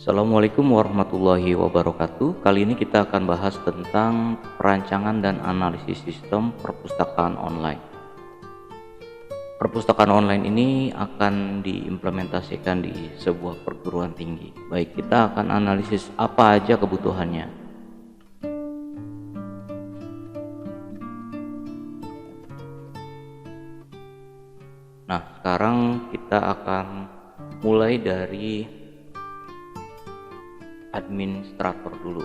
Assalamualaikum warahmatullahi wabarakatuh. Kali ini kita akan bahas tentang perancangan dan analisis sistem perpustakaan online. Perpustakaan online ini akan diimplementasikan di sebuah perguruan tinggi. Baik, kita akan analisis apa aja kebutuhannya. Nah, sekarang kita akan mulai dari administrator dulu.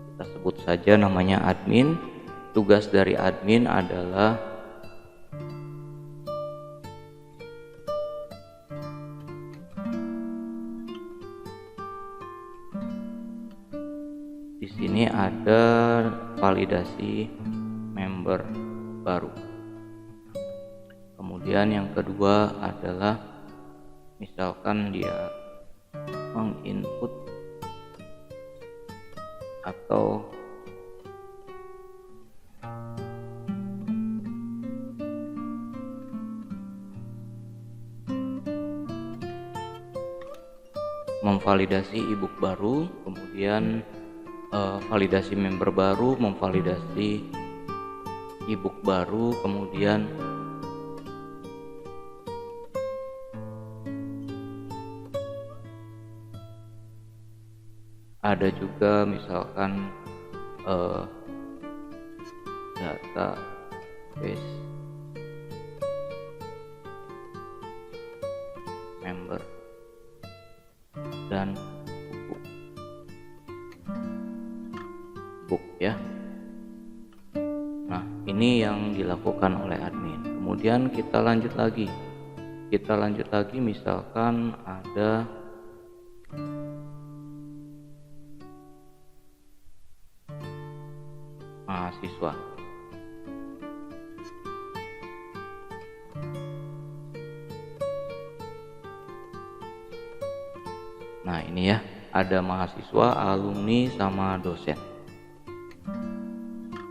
Kita sebut saja namanya admin. Tugas dari admin adalah di sini ada validasi member baru. Kemudian yang kedua adalah misalkan dia menginput atau memvalidasi e-book baru, kemudian validasi member baru, memvalidasi e-book baru, kemudian ada juga misalkan database member dan book ya. Nah, ini yang dilakukan oleh admin. Kemudian kita lanjut lagi misalkan ada mahasiswa. Nah, ini ya, ada mahasiswa, alumni sama dosen.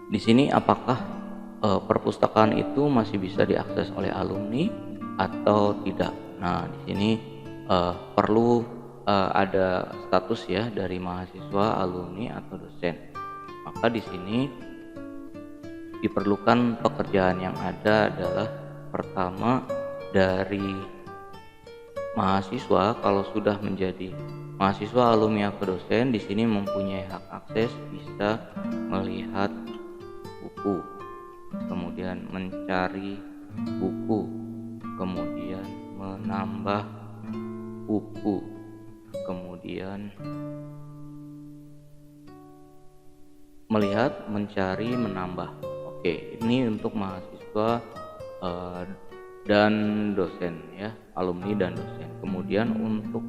Di sini apakah perpustakaan itu masih bisa diakses oleh alumni atau tidak? Nah, di sini perlu ada status ya dari mahasiswa, alumni atau dosen. Maka di sini diperlukan pekerjaan yang ada adalah pertama dari mahasiswa. Kalau sudah menjadi mahasiswa, alumni atau dosen, di sini mempunyai hak akses, bisa melihat buku, kemudian mencari buku, kemudian menambah buku, kemudian melihat, mencari, menambah. Oke, ini untuk mahasiswa dan dosen ya, alumni dan dosen. Kemudian untuk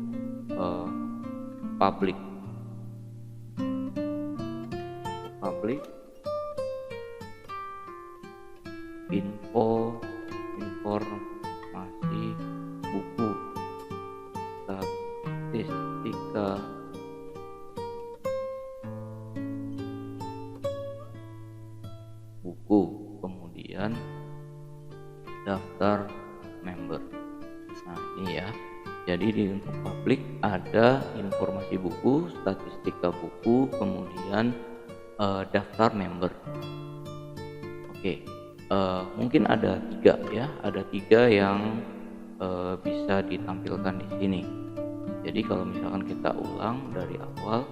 publik informasi buku, statistika buku, kemudian daftar member. Nah, ini ya. Jadi untuk publik ada informasi buku, statistika buku, kemudian daftar member. Oke, mungkin ada 3 ya, ada 3 yang bisa ditampilkan di sini. Jadi kalau misalkan kita ulang dari awal,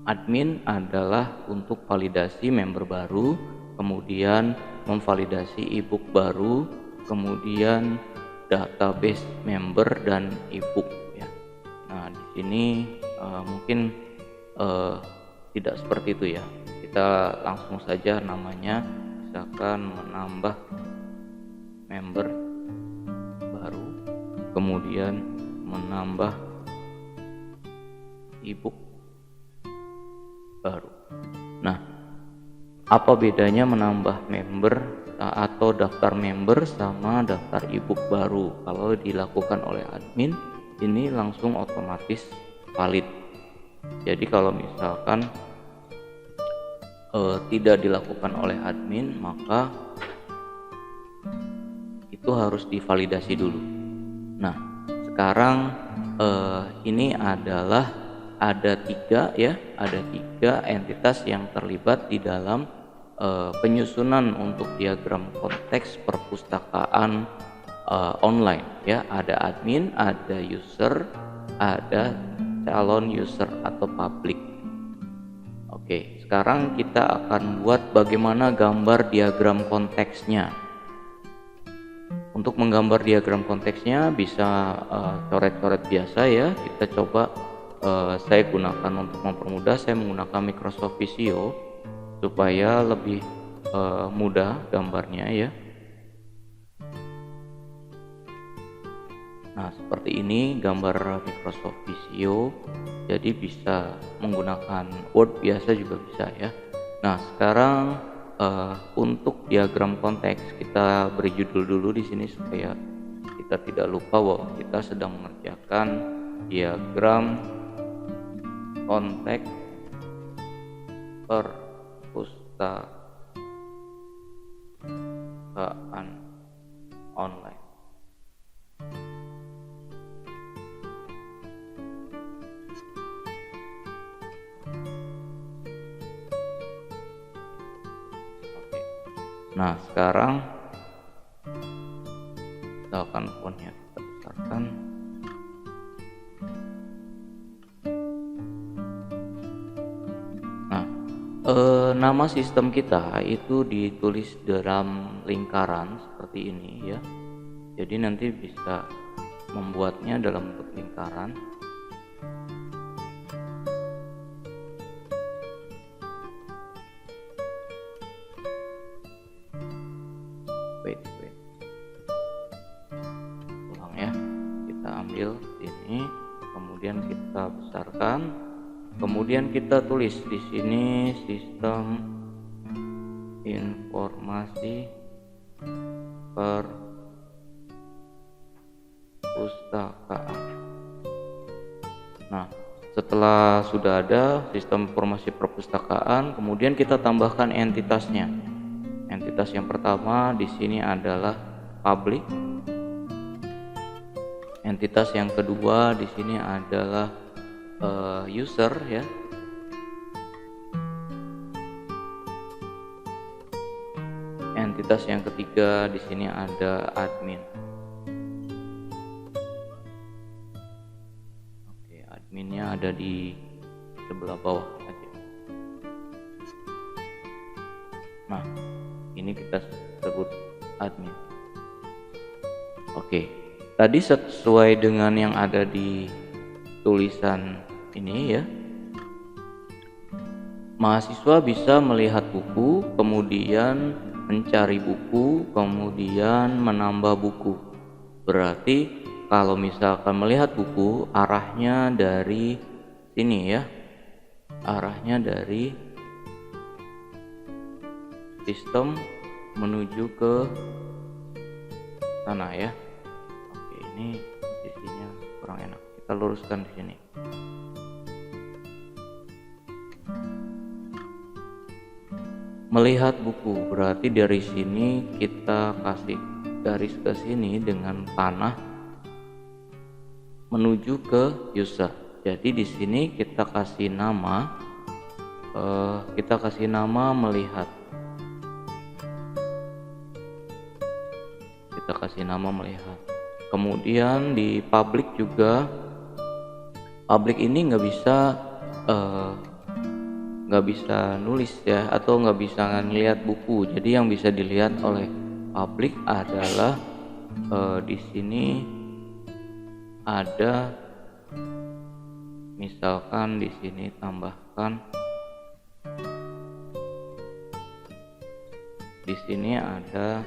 admin adalah untuk validasi member baru, kemudian memvalidasi e-book baru, kemudian database member dan e-book ya. Nah, di sini mungkin tidak seperti itu ya. Kita langsung saja namanya, misalkan menambah member baru, kemudian menambah e-book baru. Nah, apa bedanya menambah member atau daftar member sama daftar e-book baru? Kalau dilakukan oleh admin, ini langsung otomatis valid. Jadi kalau misalkan tidak dilakukan oleh admin, maka itu harus divalidasi dulu. Nah, sekarang ini adalah ada tiga entitas yang terlibat di dalam penyusunan untuk diagram konteks perpustakaan online ya. Ada admin, ada user, ada calon user atau publik. Oke, sekarang kita akan buat bagaimana gambar diagram konteksnya. Untuk menggambar diagram konteksnya bisa coret-coret biasa ya. Kita coba saya gunakan untuk mempermudah, saya menggunakan Microsoft Visio supaya lebih mudah gambarnya ya. Nah, seperti ini gambar Microsoft Visio. Jadi bisa menggunakan Word biasa juga bisa ya. Nah, sekarang untuk diagram konteks kita beri judul dulu di sini supaya kita tidak lupa bahwa kita sedang mengerjakan diagram konteks perpustakaan online. Nah, sekarang misalkan fontnya kita besarkan. Nah, nama sistem kita itu ditulis dalam lingkaran seperti ini ya. Jadi nanti bisa membuatnya dalam bentuk lingkaran. Wait. Ulang ya. Kita ambil ini, kemudian kita besarkan, kemudian kita tulis di sini sistem informasi perpustakaan. Nah, setelah sudah ada sistem informasi perpustakaan, kemudian kita tambahkan entitasnya. Entitas yang pertama di sini adalah public. Entitas yang kedua di sini adalah user ya. Entitas yang ketiga di sini ada admin. Oke, adminnya ada di sebelah bawah aja. Nah, ini kita sebut admin. Oke, tadi sesuai dengan yang ada di tulisan ini ya. Mahasiswa bisa melihat buku, kemudian mencari buku, kemudian menambah buku. Berarti kalau misalkan melihat buku, arahnya dari sini ya. Arahnya dari sistem menuju ke sana ya. Oke, ini posisinya kurang enak. Kita luruskan di sini. Melihat buku berarti dari sini kita kasih garis ke sini dengan panah menuju ke user. Jadi di sini kita kasih nama melihat. Kita kasih nama melihat. Kemudian di public juga, public ini nggak bisa nulis ya, atau nggak bisa ngelihat buku. Jadi yang bisa dilihat oleh public adalah di sini ada, misalkan di sini tambahkan, di sini ada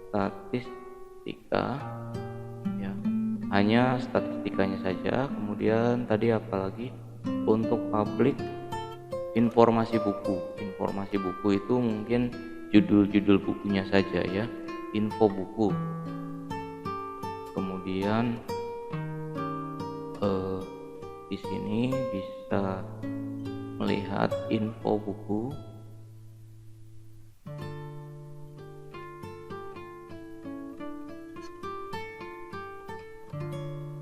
statistika ya, hanya statistikanya saja. Kemudian tadi apalagi untuk public, informasi buku itu mungkin judul-judul bukunya saja ya, info buku. Kemudian di sini bisa melihat info buku.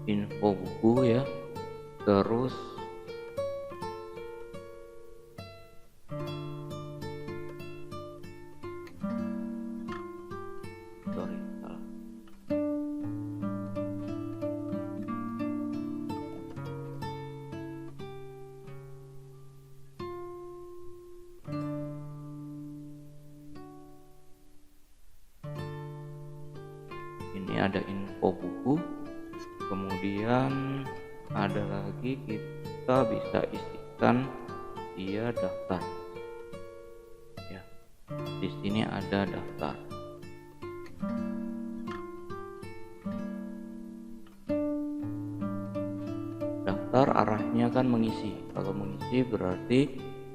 info buku ya, terus sorry salah. Ini ada info buku, kemudian ada lagi kita bisa isikan dia daftar ya. Di sini ada daftar. Daftar arahnya kan mengisi. Kalau mengisi berarti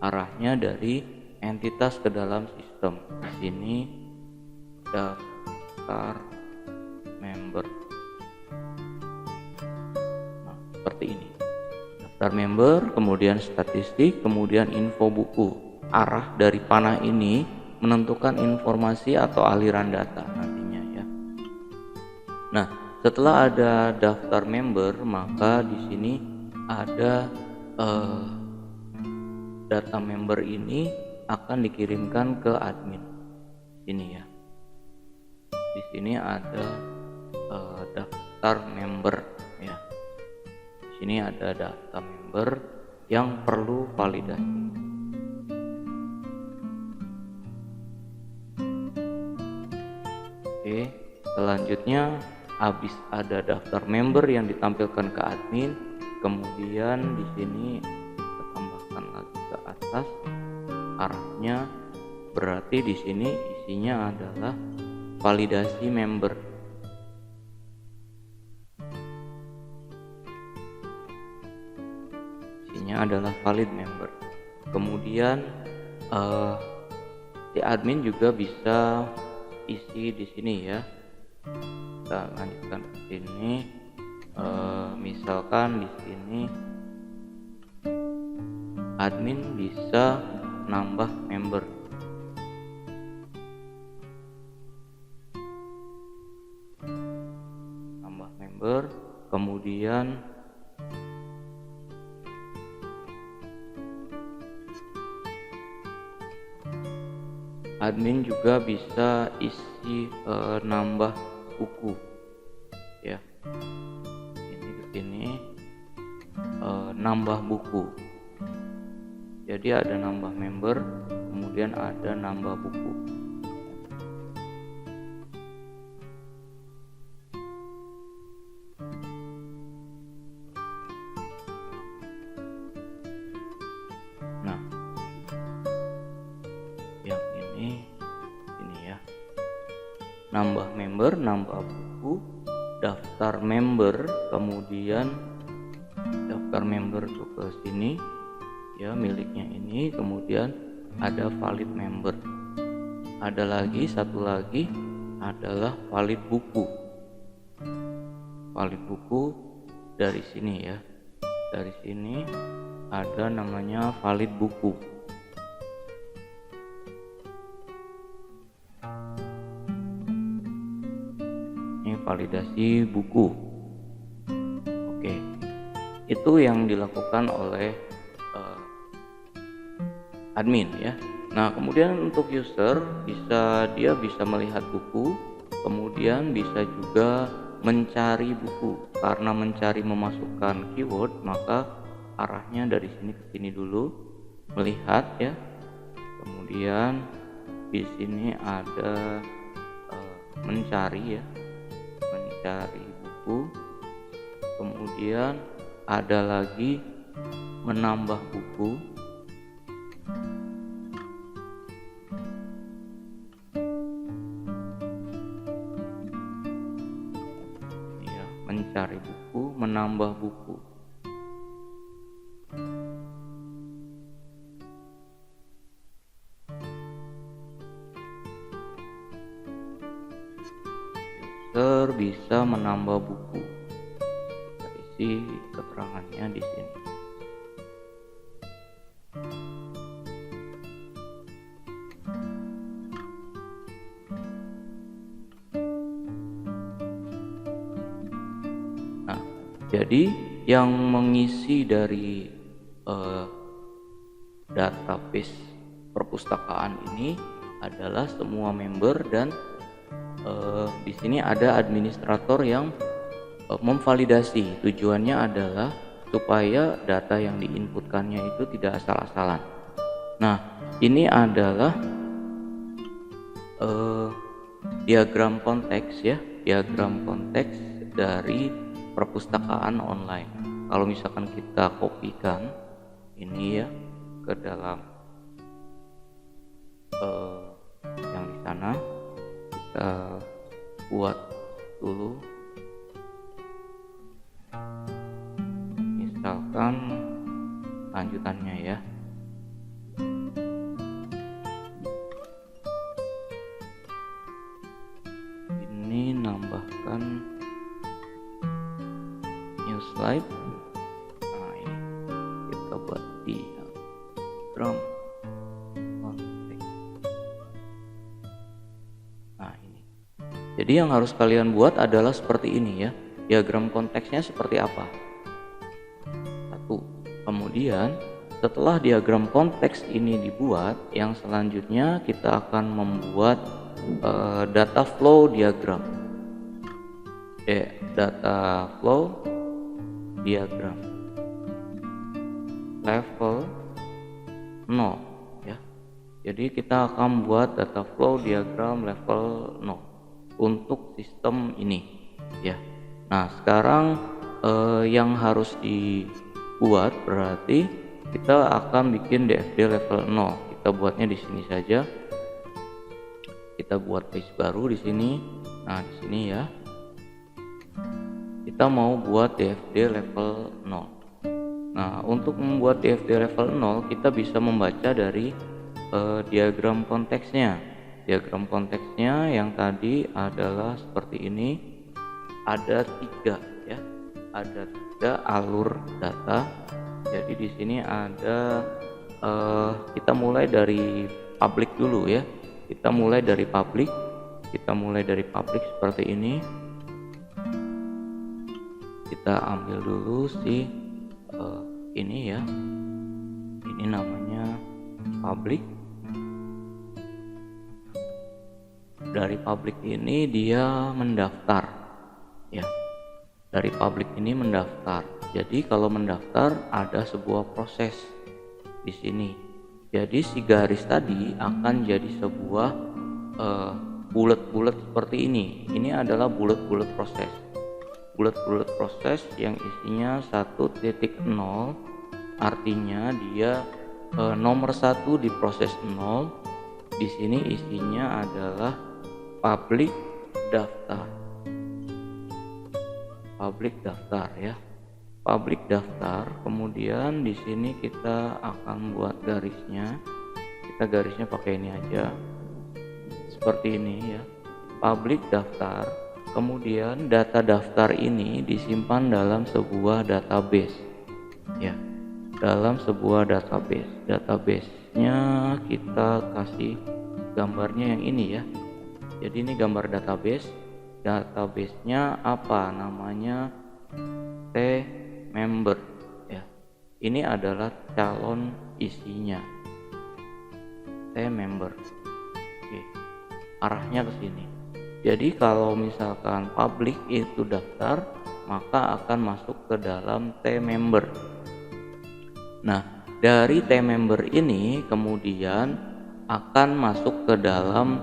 arahnya dari entitas ke dalam sistem. Di sini daftar member. Nah, seperti ini. Daftar member, kemudian statistik, kemudian info buku. Arah dari panah ini menentukan informasi atau aliran data nantinya ya. Nah, setelah ada daftar member, maka di sini ada data member ini akan dikirimkan ke admin. Ini ya. Di sini ada daftar member ya. Di sini ada data member yang perlu validasi. Oke, selanjutnya habis ada daftar member yang ditampilkan ke admin, kemudian di sini kita tambahkan lagi ke atas arahnya, berarti di sini isinya adalah validasi member. Isinya adalah valid member. Kemudian si admin juga bisa isi di sini ya. Kita lanjutkan ke sini. Misalkan di sini admin bisa nambah member. Nambah member, kemudian admin juga bisa isi nambah buku ya. Ini ke sini nambah buku. Jadi ada nambah member, kemudian ada nambah buku. Nah, yang ini ya. Nambah member, nambah buku, daftar member, kemudian daftar member tuh ke sini ya, miliknya ini, kemudian ada valid member. Ada lagi satu lagi adalah valid buku. Valid buku dari sini ya. Dari sini ada namanya valid buku. Ini validasi buku. Oke. Itu yang dilakukan oleh admin ya. Nah, kemudian untuk user dia bisa melihat buku, kemudian bisa juga mencari buku. Karena mencari memasukkan keyword, maka arahnya dari sini ke sini dulu, melihat ya. Kemudian di sini ada mencari ya, mencari buku. Kemudian ada lagi menambah buku. Mencari buku, menambah buku. User bisa menambah buku. Isi keterangannya di sini. Nah, Jadi yang mengisi dari database perpustakaan ini adalah semua member, dan di sini ada administrator yang memvalidasi. Tujuannya adalah supaya data yang diinputkannya itu tidak asal-asalan. Nah, ini adalah diagram konteks ya, diagram konteks dari perpustakaan online. Kalau misalkan kita kopikan ini ya ke dalam yang di sana, kita buat dulu, misalkan lanjutannya ya. Ini nambahkan new slide. Nah, ini kita buat diagram konteks. Nah, ini. Jadi yang harus kalian buat adalah seperti ini ya. Diagram konteksnya seperti apa? Satu. Kemudian setelah diagram konteks ini dibuat, yang selanjutnya kita akan membuat data flow diagram. Data flow diagram level 0 ya. Jadi kita akan buat data flow diagram level 0 untuk sistem ini ya. Nah, sekarang yang harus dibuat berarti kita akan bikin DFD level 0. Kita buatnya di sini saja. Kita buat page baru di sini. Nah, di sini ya. Kita mau buat DFD level 0. Nah, untuk membuat DFD level 0 kita bisa membaca dari diagram konteksnya. Diagram konteksnya yang tadi adalah seperti ini. Ada 3 ya. Ada 3 alur data. Jadi di sini ada kita mulai dari public dulu ya. Kita mulai dari public seperti ini. Kita ambil dulu si ini ya, ini namanya public. Dari public ini dia mendaftar ya, dari public ini mendaftar. Jadi kalau mendaftar ada sebuah proses di sini. Jadi si garis tadi akan jadi sebuah bulat-bulat seperti ini. Ini adalah bulat-bulat proses. Bulat-bulat proses yang isinya 1.0, artinya dia nomor 1 di proses 0. Di sini isinya adalah public daftar. Public daftar ya. Public daftar, kemudian di sini kita akan buat garisnya. Kita garisnya pakai ini aja, seperti ini ya. Public daftar, kemudian data daftar ini disimpan dalam sebuah database ya, dalam sebuah database. Database-nya kita kasih gambarnya yang ini ya. Jadi ini gambar database. Database-nya apa namanya? Member ya. Ini adalah calon isinya. Member. Oke. Arahnya ke sini. Jadi kalau misalkan public itu daftar, maka akan masuk ke dalam member. Nah, dari member ini kemudian akan masuk ke dalam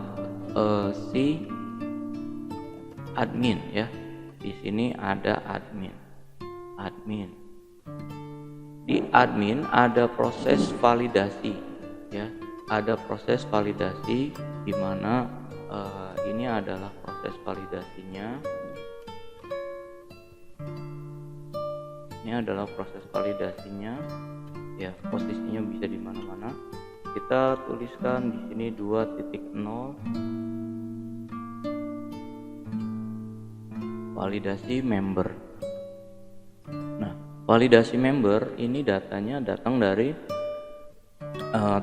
si admin ya. Di sini ada admin. Di admin ada proses validasi ya, ada proses validasi di mana ini adalah proses validasinya. Ini adalah proses validasinya ya, posisinya bisa di mana-mana. Kita tuliskan di sini 2.0 validasi member. Nah, validasi member ini datanya datang dari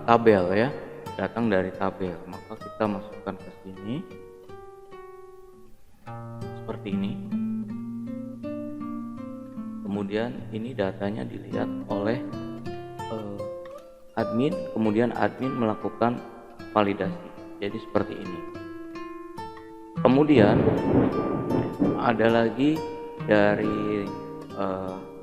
tabel ya, datang dari tabel. Maka kita masukkan ke sini seperti ini. kemudian ini datanya dilihat oleh admin, kemudian admin melakukan validasi. Jadi seperti ini. Kemudian ada lagi dari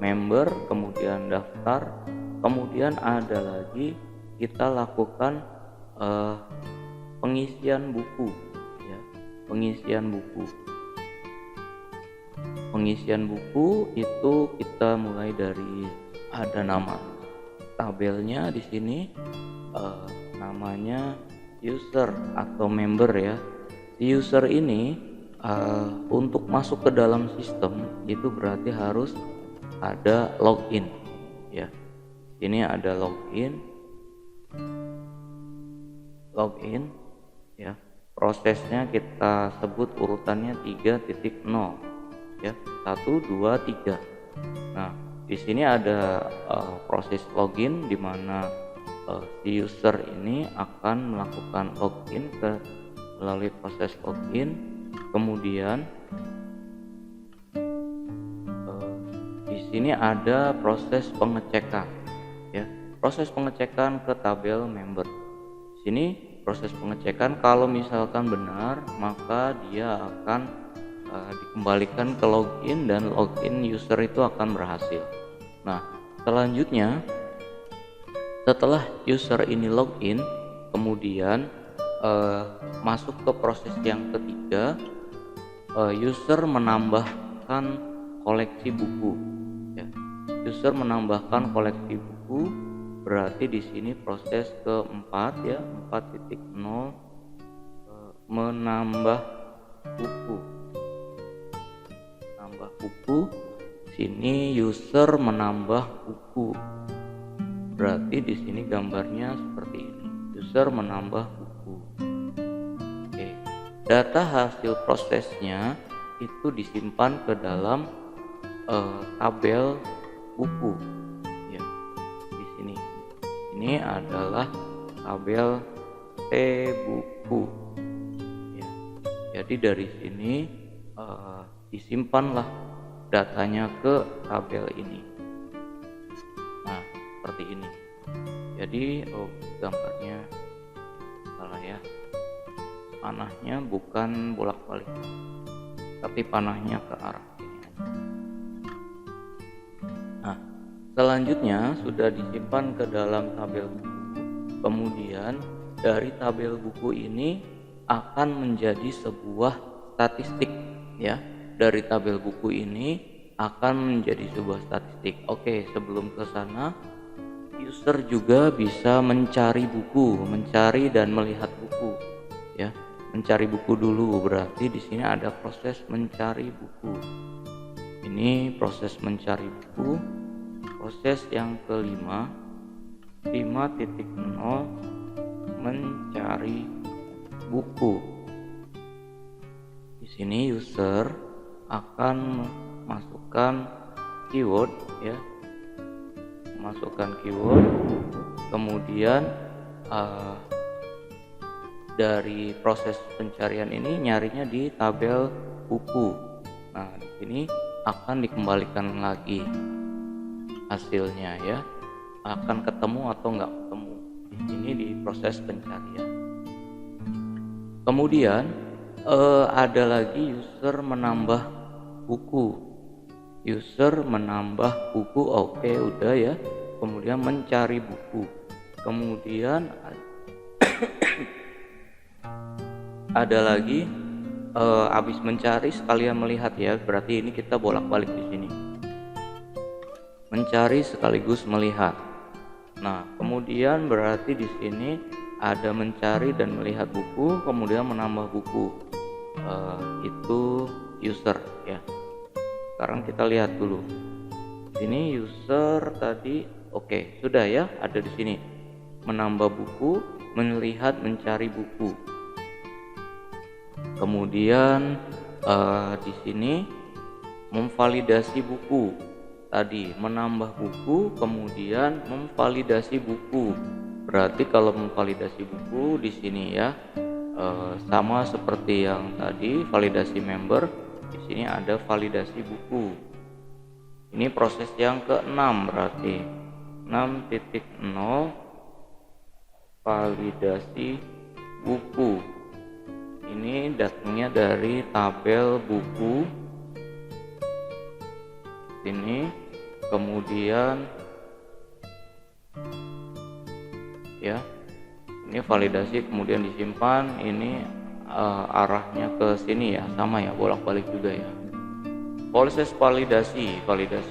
member, kemudian daftar, kemudian ada lagi kita lakukan pengisian buku, ya, pengisian buku. Pengisian buku itu kita mulai dari ada nama tabelnya di sini, namanya user atau member ya. User ini untuk masuk ke dalam sistem itu berarti harus ada login, ya. Ini ada login, ya. Prosesnya kita sebut urutannya 3.0, ya, 1 2 3. Nah, di sini ada proses login di mana si user ini akan melakukan login melalui proses login. Kemudian di sini ada proses pengecekan, ya, proses pengecekan ke tabel member. Di sini proses pengecekan, kalau misalkan benar maka dia akan dikembalikan ke login dan login user itu akan berhasil. Nah, selanjutnya setelah user ini login, kemudian masuk ke proses yang ketiga, user menambahkan koleksi buku, ya. User menambahkan koleksi buku berarti di sini proses keempat, ya, 4.0, menambah buku. Sini user menambah buku. Berarti di sini gambarnya seperti ini. User menambah buku. Oke. Data hasil prosesnya itu disimpan ke dalam tabel buku. Ya. Di sini. Ini adalah tabel T buku. Ya. Jadi dari sini disimpanlah datanya ke tabel ini. Nah, seperti ini. Jadi gambarnya salah, ya. Panahnya bukan bolak-balik, tapi panahnya ke arah sini. Nah, selanjutnya sudah disimpan ke dalam tabel buku. Kemudian dari tabel buku ini akan menjadi sebuah statistik, ya. Dari tabel buku ini akan menjadi sebuah statistik. Oke, sebelum ke sana, user juga bisa mencari buku, mencari dan melihat buku, ya. Mencari buku dulu, berarti di sini ada proses mencari buku. Ini proses mencari buku. Proses yang kelima, 5.0, mencari buku. Di sini user akan masukkan keyword, ya, masukkan keyword, kemudian dari proses pencarian ini nyarinya di tabel buku. Nah, di sini akan dikembalikan lagi hasilnya, ya, akan ketemu atau nggak ketemu. Di sini di proses pencarian. Kemudian ada lagi user menambah buku. User menambah buku, oke, udah, ya. Kemudian mencari buku. Kemudian ada lagi habis mencari sekalian melihat, ya. Berarti ini kita bolak-balik di sini. Mencari sekaligus melihat. Nah, kemudian berarti di sini ada mencari dan melihat buku, kemudian menambah buku. Itu user, ya. Sekarang kita lihat dulu. Ini user tadi, oke, sudah, ya, ada di sini. Menambah buku, melihat, mencari buku. Kemudian di sini memvalidasi buku. Tadi menambah buku, kemudian memvalidasi buku. Berarti kalau memvalidasi buku di sini, ya, sama seperti yang tadi validasi member. Di sini ada validasi buku. Ini proses yang ke-6 berarti 6.0 validasi buku. Ini datangnya dari tabel buku ini, kemudian ya ini validasi kemudian disimpan. Ini arahnya ke sini ya, sama ya, bolak-balik juga ya. Proses validasi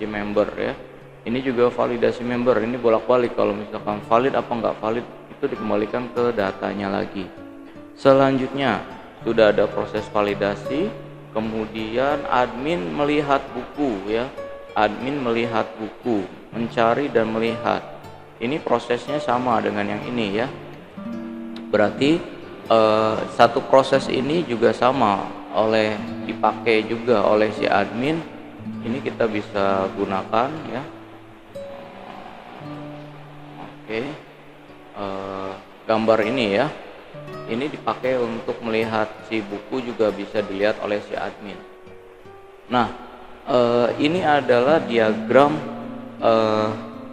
member ya, ini juga validasi member, ini bolak-balik. Kalau misalkan valid apa enggak valid itu dikembalikan ke datanya lagi. Selanjutnya sudah ada proses validasi, kemudian admin melihat buku ya, admin melihat buku, mencari dan melihat. Ini prosesnya sama dengan yang ini ya, berarti satu proses ini juga sama dipakai juga oleh si admin. Ini kita bisa gunakan ya. Oke, gambar ini ya, ini dipakai untuk melihat si buku, juga bisa dilihat oleh si admin. Nah, ini adalah diagram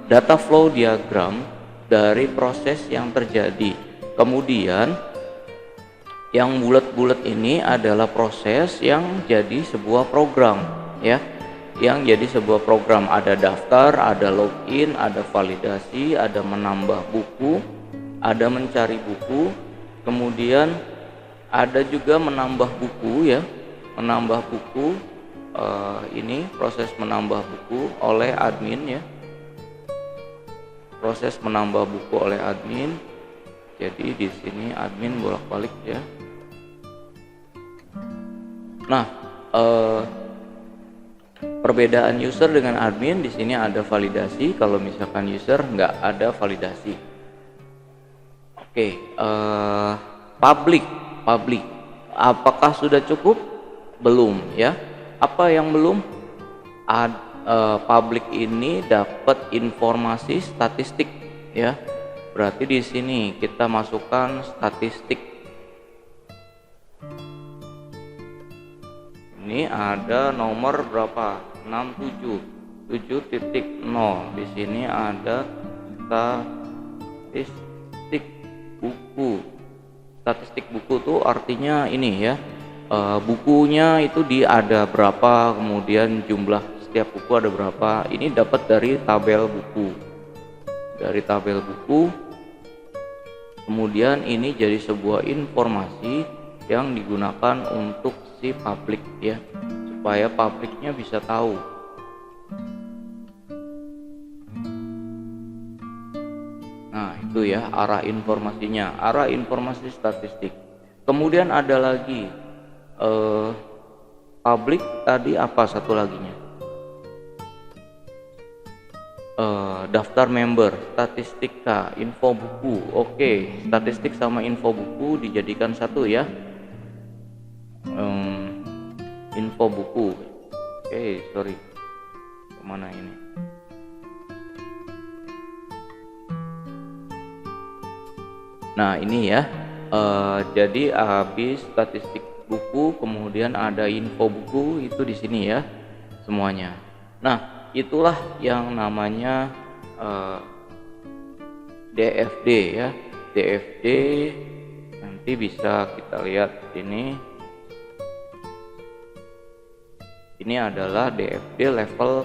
data flow diagram dari proses yang terjadi. Kemudian yang bulat-bulat ini adalah proses yang jadi sebuah program ya, yang jadi sebuah program. Ada daftar, ada login, ada validasi, ada menambah buku, ada mencari buku, kemudian ada juga menambah buku ya, menambah buku. Ini proses menambah buku oleh admin ya, proses menambah buku oleh admin. Jadi di sini admin bolak-balik ya. Nah, perbedaan user dengan admin, di sini ada validasi. Kalau misalkan user nggak ada validasi. Oke, public, apakah sudah cukup? Belum ya. Apa yang belum? Public ini dapat informasi statistik ya. Berarti di sini kita masukkan statistik. Ini ada nomor berapa? 7.0. Di sini ada statistik buku. Statistik buku tuh artinya ini ya, bukunya itu ada berapa, kemudian jumlah setiap buku ada berapa. Ini dapat dari tabel buku. Dari tabel buku, kemudian ini jadi sebuah informasi yang digunakan untuk si publik ya, supaya publiknya bisa tahu. Nah itu ya arah informasinya, arah informasi statistik. Kemudian ada lagi publik tadi, apa satu laginya? Daftar member, statistika, info buku. Oke, statistik sama info buku dijadikan satu ya. Info buku. Sorry, kemana ini? Nah ini ya, jadi habis statistik buku, kemudian ada info buku, itu di sini ya semuanya. Nah itulah yang namanya DFD ya. DFD nanti bisa kita lihat sini. Ini adalah DFD level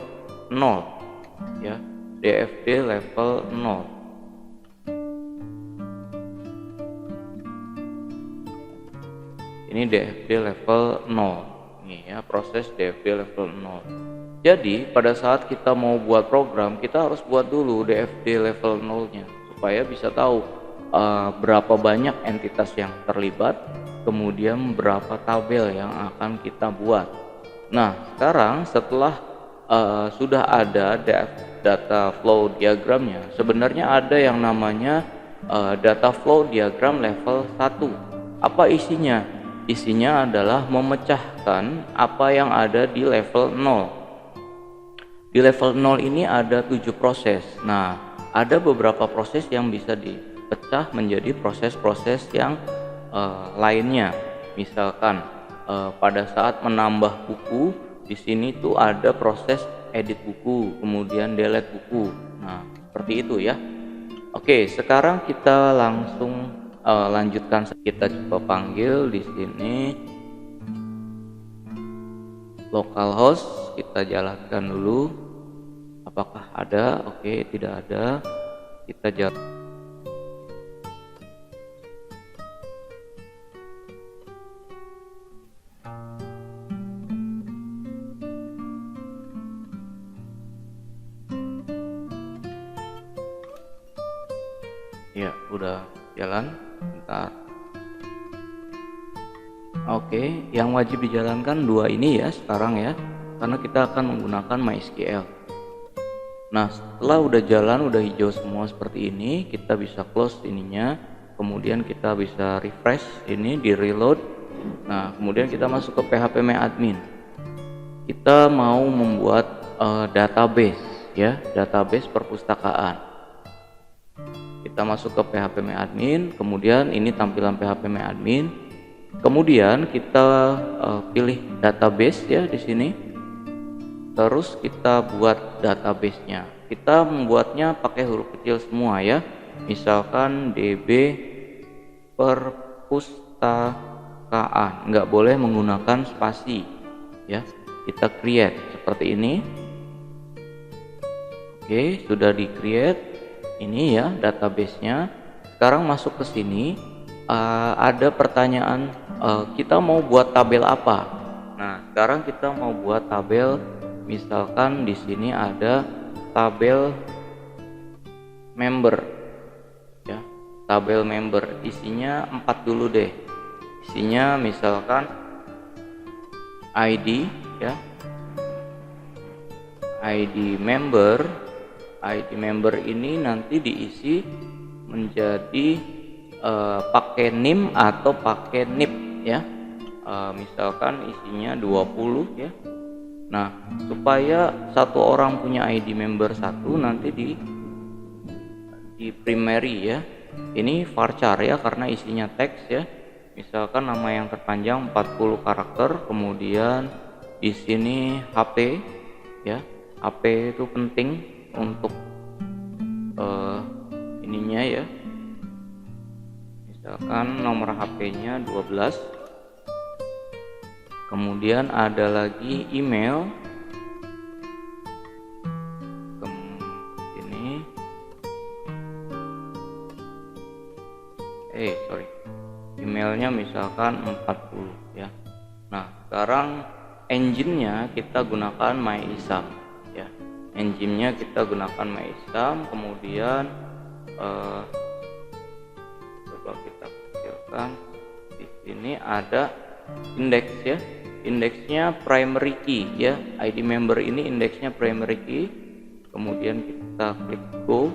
0 ya, DFD level 0. Ini DFD level 0. Ini ya, proses DFD level 0. Jadi pada saat kita mau buat program, kita harus buat dulu DFD level 0-nya supaya bisa tahu berapa banyak entitas yang terlibat, kemudian berapa tabel yang akan kita buat. Nah sekarang setelah sudah ada data flow diagramnya, sebenarnya ada yang namanya data flow diagram level 1. Apa isinya? Isinya adalah memecahkan apa yang ada di level 0. Di level 0 ini ada 7 proses. Nah ada beberapa proses yang bisa dipecah menjadi proses-proses yang lainnya. Misalkan pada saat menambah buku, di sini tuh ada proses edit buku, kemudian delete buku. Nah, seperti itu ya. Oke, sekarang kita langsung lanjutkan. Kita coba panggil di sini localhost, kita jalankan dulu. Apakah ada? Oke, tidak ada. Kita jalan. Ya, udah jalan. Bentar. Oke, yang wajib dijalankan dua ini ya sekarang ya, karena kita akan menggunakan MySQL. Nah, setelah udah jalan, udah hijau semua seperti ini, kita bisa close ininya, kemudian kita bisa refresh ini, di reload. Nah, kemudian kita masuk ke phpMyAdmin. Kita mau membuat database ya, database perpustakaan. Kita masuk ke phpMyAdmin, kemudian ini tampilan phpMyAdmin. Kemudian kita pilih database ya di sini. Terus kita buat databasenya. Kita membuatnya pakai huruf kecil semua ya. Misalkan DB perpustakaan, nggak boleh menggunakan spasi ya. Kita create seperti ini. Oke, sudah di create. Ini ya databasenya. Sekarang masuk ke sini, ada pertanyaan, kita mau buat tabel apa? Nah, sekarang kita mau buat tabel, misalkan di sini ada tabel member ya, tabel member, isinya 4 dulu deh. Isinya misalkan ID ya, ID member ini nanti diisi menjadi pakai NIM atau pakai NIP ya. Misalkan isinya 20 ya. Nah, supaya satu orang punya ID member satu, nanti di primary ya. Ini varchar ya, karena isinya teks ya. Misalkan nama yang terpanjang 40 karakter, kemudian di sini HP ya. HP itu penting untuk ininya ya, misalkan nomor HP-nya 12. Kemudian ada lagi email, ini emailnya misalkan 40 ya. Nah, sekarang engine-nya kita gunakan MyISAM ya. Engine-nya kita gunakan MyISAM, kemudian coba kita kecilkan. Di sini ada indeks ya. Indeksnya primary key ya. ID member ini indeksnya primary key. Kemudian kita klik go.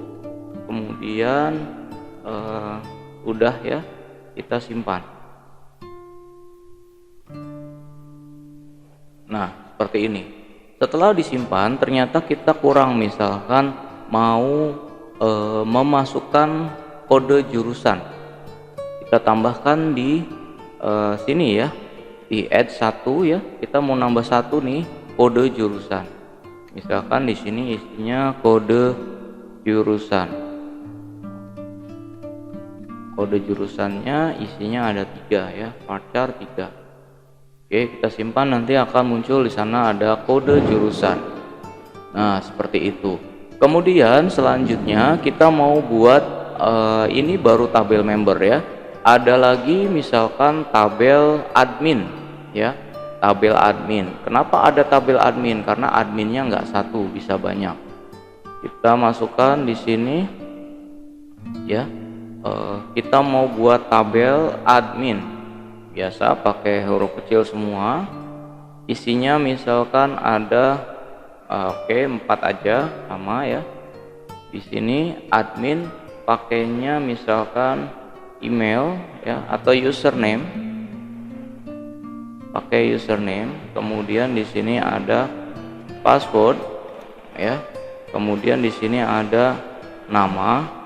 Kemudian udah ya, kita simpan. Nah, seperti ini. Setelah disimpan, ternyata kita kurang, misalkan mau memasukkan kode jurusan. Kita tambahkan di sini ya, di add 1 ya. Kita mau nambah 1 nih kode jurusan. Misalkan di sini isinya kode jurusan. Kode jurusannya isinya ada 3 ya, varchar 3. Oke, kita simpan, nanti akan muncul di sana ada kode jurusan. Nah, seperti itu. Kemudian selanjutnya kita mau buat ini baru tabel member ya. Ada lagi misalkan tabel admin ya, tabel admin. Kenapa ada tabel admin? Karena adminnya nggak satu, bisa banyak. Kita masukkan di sini ya. Kita mau buat tabel admin. Biasa pakai huruf kecil semua. Isinya misalkan ada 4 aja sama ya. Di sini admin pakainya misalkan email ya, atau username. Pakai username. Kemudian di sini ada password ya. Kemudian di sini ada nama.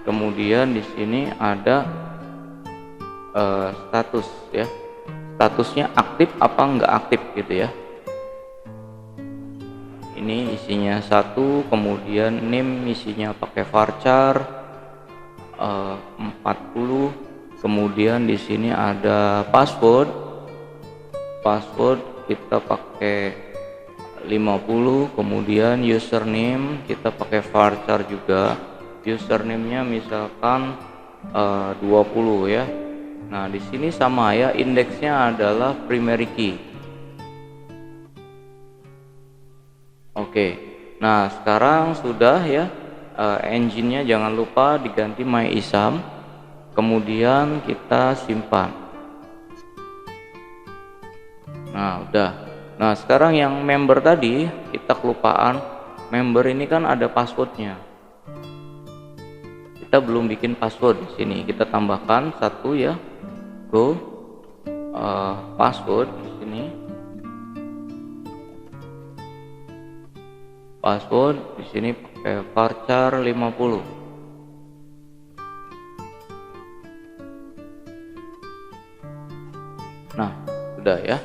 Kemudian di sini ada status ya, statusnya aktif apa enggak aktif gitu ya. ini isinya 1, kemudian name isinya pakai varchar 40, kemudian di sini ada password kita pakai 50, kemudian username kita pakai varchar juga, username-nya misalkan 20 ya. Nah, di sini sama ya, indeksnya adalah primary key. Oke. Nah, sekarang sudah ya, engine-nya jangan lupa diganti MyISAM. Kemudian kita simpan. Nah, udah. Nah, sekarang yang member tadi kita kelupaan. Member ini kan ada passwordnya. Kita belum bikin password di sini. Kita tambahkan 1 ya. Go password di sini. Password di sini pakai varchar 50. Nah, sudah ya.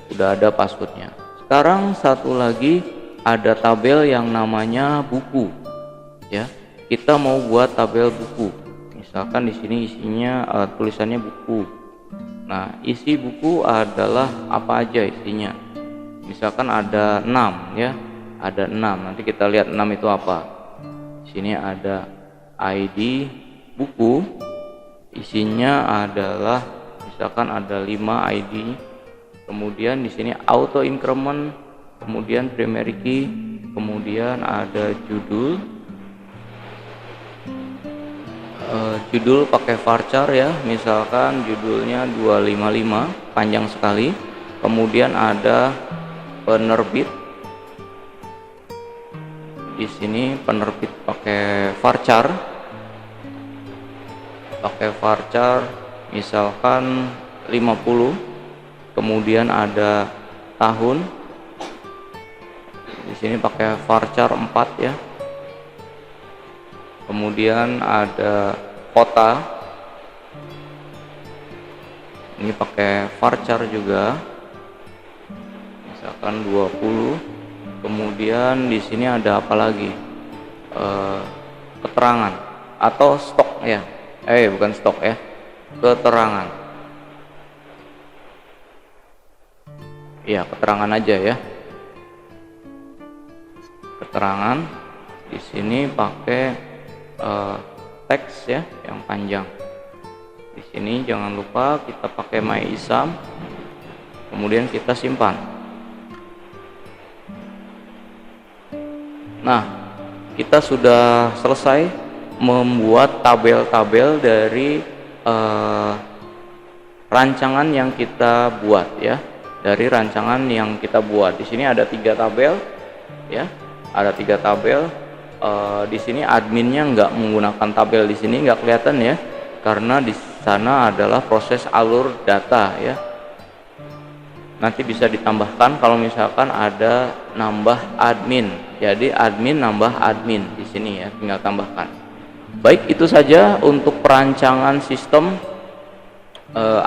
Sudah ada passwordnya. Sekarang satu lagi, ada tabel yang namanya buku. Ya, kita mau buat tabel buku. Misalkan di sini isinya tulisannya buku. Nah, isi buku adalah apa aja isinya. Misalkan ada 6 ya. Ada 6. Nanti kita lihat 6 itu apa. Di sini ada ID buku. Isinya adalah misalkan ada 5 ID. Kemudian di sini auto increment, kemudian primary key, kemudian ada judul. Judul pakai varchar ya, misalkan judulnya 255, panjang sekali. Kemudian ada penerbit. Di sini penerbit pakai varchar. Misalkan 50. Kemudian ada tahun. Di sini pakai varchar 4 ya. Kemudian ada kota, ini pakai varchar juga, misalkan 20. Kemudian di sini ada apa lagi, keterangan atau stok ya, bukan stok ya, keterangan ya, keterangan aja ya, keterangan. Di sini pakai teks ya yang panjang. Di sini jangan lupa kita pakai MyISAM, kemudian kita simpan. Nah, kita sudah selesai membuat tabel-tabel dari rancangan yang kita buat ya. Dari rancangan yang kita buat. Di sini ada 3 tabel ya. Ada 3 tabel. Di sini adminnya nggak menggunakan tabel, di sini nggak kelihatan ya, karena di sana adalah proses alur data ya. Nanti bisa ditambahkan kalau misalkan ada nambah admin, jadi admin nambah admin di sini ya, tinggal tambahkan. Baik, itu saja untuk perancangan sistem,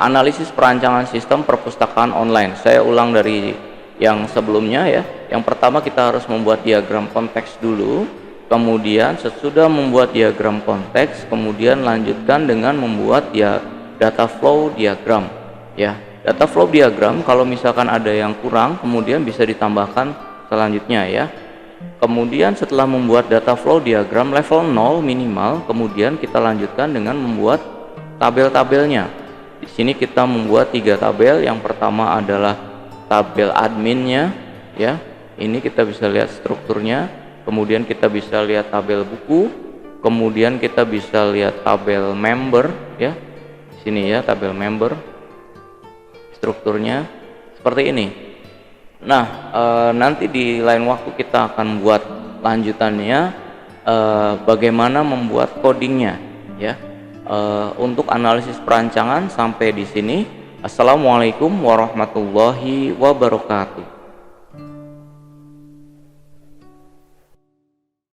analisis perancangan sistem perpustakaan online. Saya ulang dari yang sebelumnya ya. Yang pertama kita harus membuat diagram konteks dulu. Kemudian sesudah membuat diagram konteks, kemudian lanjutkan dengan membuat data flow diagram ya. Data flow diagram kalau misalkan ada yang kurang, kemudian bisa ditambahkan selanjutnya ya. Kemudian setelah membuat data flow diagram level 0 minimal, kemudian kita lanjutkan dengan membuat tabel-tabelnya. Di sini kita membuat 3 tabel. Yang pertama adalah tabel adminnya ya. Ini kita bisa lihat strukturnya. Kemudian kita bisa lihat tabel buku, kemudian kita bisa lihat tabel member ya. Di sini ya tabel member. Strukturnya seperti ini. Nah, nanti di lain waktu kita akan buat lanjutannya, bagaimana membuat codingnya ya. Untuk analisis perancangan sampai di sini. Assalamualaikum warahmatullahi wabarakatuh.